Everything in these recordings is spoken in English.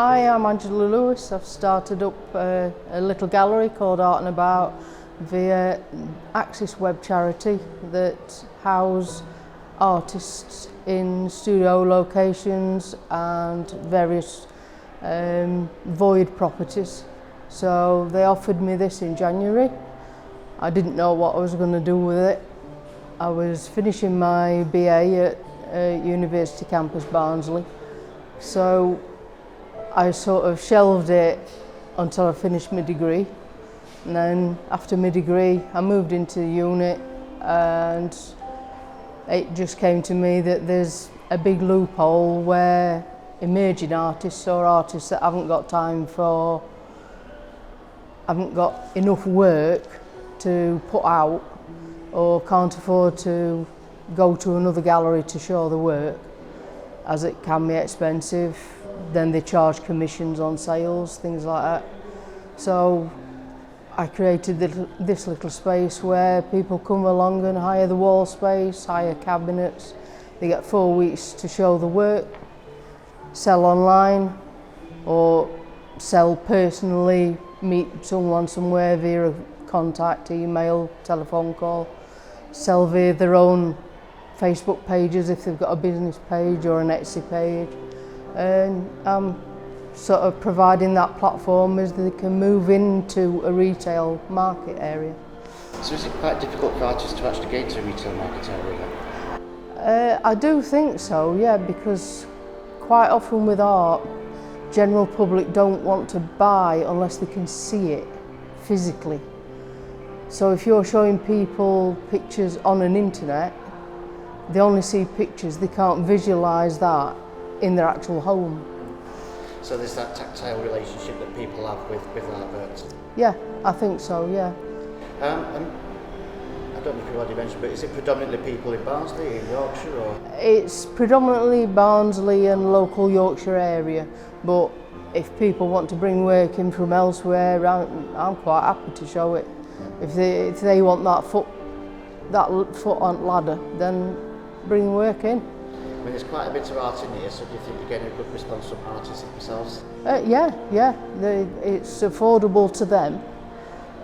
I am Angela Lewis. I've started up a little gallery called Art N Abart via Axis Web charity that house artists in studio locations and various void properties. So they offered me this in January. I didn't know what I was going to do with it. I was finishing my BA at University Campus Barnsley, so I sort of shelved it until I finished my degree. And then after my degree I moved into the unit, and it just came to me that there's a big loophole where emerging artists or artists that haven't got time for, haven't got enough work to put out or can't afford to go to another gallery to show the work, as it can be expensive. Then they charge commissions on sales, things like that. So I created this little space where people come along and hire the wall space, hire cabinets. They get 4 weeks to show the work, sell online or sell personally, meet someone somewhere via a contact, email, telephone call, sell via their own Facebook pages if they've got a business page or an Etsy page. And I'm sort of providing that platform as they can move into a retail market area. So is it quite difficult for artists to actually get into a retail market area? I do think so, yeah, because quite often with art, general public don't want to buy unless they can see it physically. So if you're showing people pictures on an internet, they only see pictures, they can't visualise that in their actual home. So there's that tactile relationship that people have with artworks? Yeah, I think so, yeah. I don't know if you already mentioned, but is it predominantly people in Barnsley, in Yorkshire, or? It's predominantly Barnsley and local Yorkshire area, but if people want to bring work in from elsewhere, I'm quite happy to show it. If they want that foot on ladder, then bring work in. I mean, there's quite a bit of art in here, so do you think you're getting a good response from artists themselves? Yeah. It's affordable to them.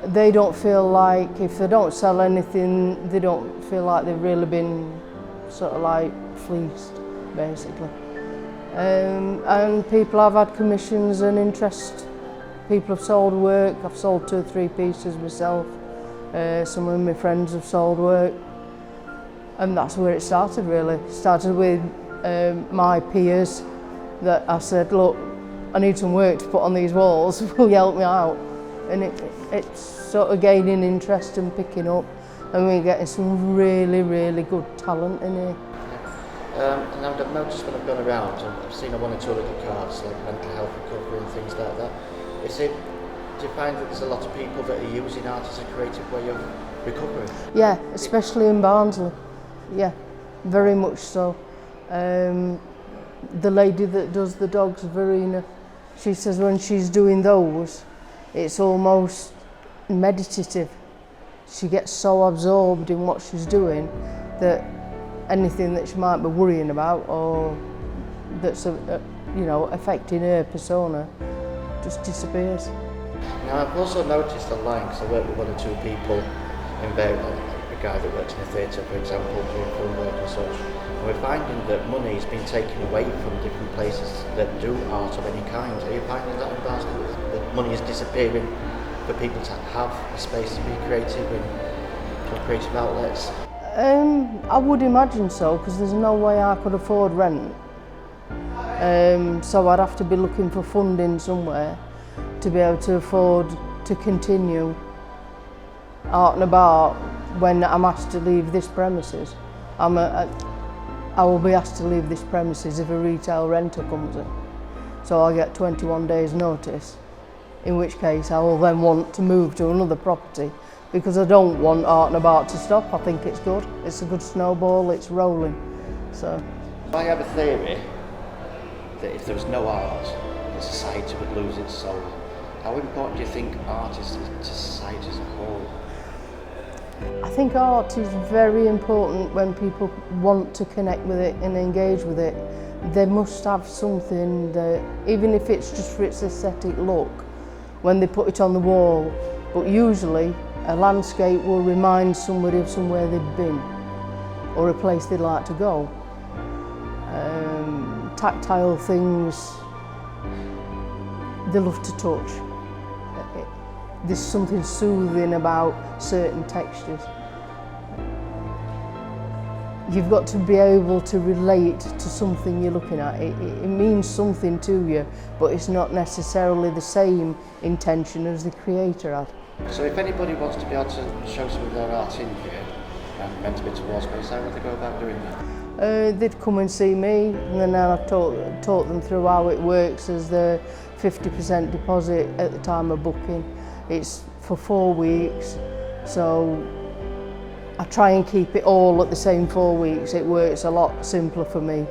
They don't feel like, if they don't sell anything, they don't feel like they've really been sort of like fleeced, basically. And people have had commissions and interest. People have sold work. I've sold 2 or 3 pieces myself. Some of my friends have sold work. And that's where it started, really. It started with my peers that I said, look, I need some work to put on these walls, will you help me out? And it's sort of gaining interest and picking up, and we're getting some really, really good talent in here. And I've noticed when I've gone around, and I've seen 1 or 2 little cards like mental health recovery and things like that. Do you find that there's a lot of people that are using art as a creative way of recovery? Yeah, especially in Barnsley. Yeah, very much so. The lady that does the dogs, Verena, she says when she's doing those, it's almost meditative. She gets so absorbed in what she's doing that anything that she might be worrying about or that's affecting her persona just disappears. Now I've also noticed online, because I work with 1 or 2 people in a guy that works in a theatre, for example, doing film work and such, and we're finding that money is being taken away from different places that do art of any kind. Are you finding that in Barnsley, that money is disappearing for people to have a space to be creative and for creative outlets? I would imagine so, because there's no way I could afford rent. So I'd have to be looking for funding somewhere to be able to afford to continue Art N Abart when I'm asked to leave this premises. I will be asked to leave this premises if a retail renter comes in. So I get 21 days notice, in which case I will then want to move to another property, because I don't want Art N Abart to stop. I think it's good. It's a good snowball, it's rolling. So I have a theory that if there was no art, the society would lose its soul. How important do you think art is to society as a whole? I think art is very important when people want to connect with it and engage with it. They must have something that, even if it's just for its aesthetic look, when they put it on the wall, but usually a landscape will remind somebody of somewhere they've been or a place they'd like to go. Tactile things, they love to touch. There's something soothing about certain textures. You've got to be able to relate to something you're looking at. It means something to you, but it's not necessarily the same intention as the creator had. So if anybody wants to be able to show some of their art in here and meant to be towards space, how would they go about doing that? They'd come and see me, and then I've taught them through how it works as the 50% deposit at the time of booking. It's for 4 weeks, so I try and keep it all at the same 4 weeks. It works a lot simpler for me.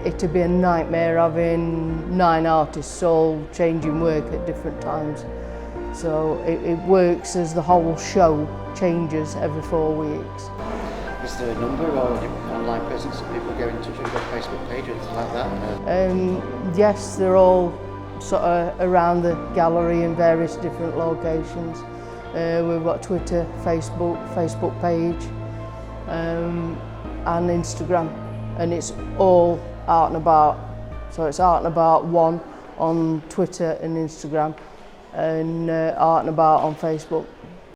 It'd be a nightmare having 9 artists all changing work at different times. So it works as the whole show changes every 4 weeks. Is there a number or an online presence that people get in touch with, a Facebook page or anything like that? Yes, they're all sort of around the gallery in various different locations. We've got Twitter, Facebook page, and Instagram, and it's all Art and Abart. So it's Art and Abart 1 on Twitter and Instagram, and Art and Abart on Facebook.